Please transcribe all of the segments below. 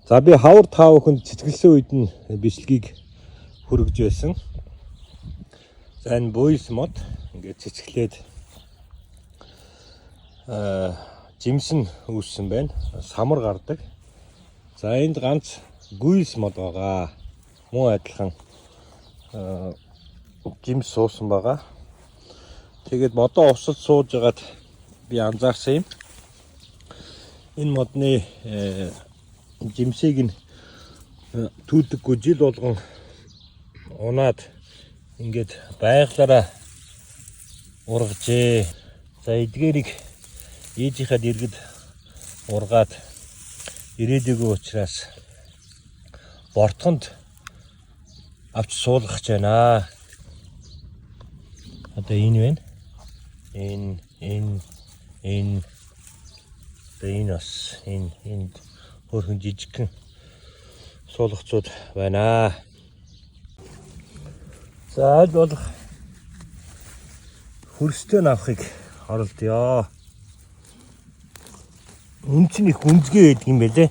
За би хавар таа бүхэнд цэцгэлсэн үед нь бичлэгийг хүргэж байсан. За энэ буйс мод ингээд цэцгэлээд жимсэн үүссэн байна. Самар гардаг. За энд ганц гүйс мод байгаа. Муу адилхан жимс суусан байгаа. Тэгээд модоо усад сууж ягаад би анзаарсан юм. Энэ модны жимсийг нь түүдэггүй жил болгон унаад ингээд байгалаараа ургажээ. За эдгээрийг ээжийнхээ дэргэд ургаад ирээдэггүй учраас бортгонд авч суулгах гэж байна. Одоо энэ байна. Энэ бас энэ хөрхөн жижигхэн суулгацууд байна. За аль болох хөрстэй авахыг оролдъё. Үн чинь их гүнзгий байдаг юм байлээ.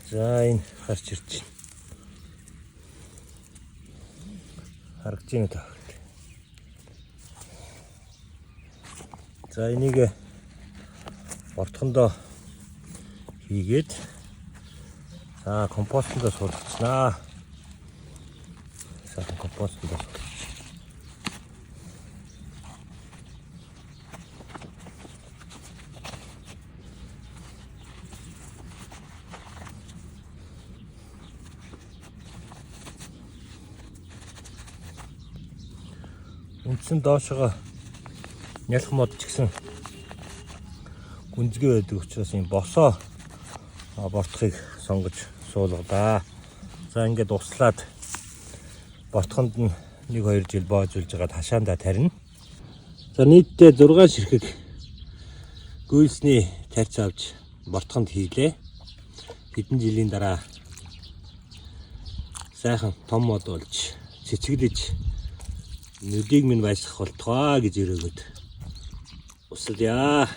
За энэ харж ирж байна. Харагдаж байна таа. За энийг бортхондоо хийгээд за компостондоо суулгацнаа. Сайхан компостондоо. Үндсэн доошоо нялх мод ч гэсэн гүнзгий байдаг учраас юм босоо бортхыг сонгож суулгадаа. За ингээд услаад бортхонд нь 1-2 жил боожулж байгаад хашаандаа тарина. За нийтдээ 6 ширхэг гүйсний тарьц авч бортхонд хийлээ. Хэдэн жилийн дараа сайхан том мод болж цэцгэлж нүдийг минь баясгах болтугай гэж өрөөгд. Усалъя.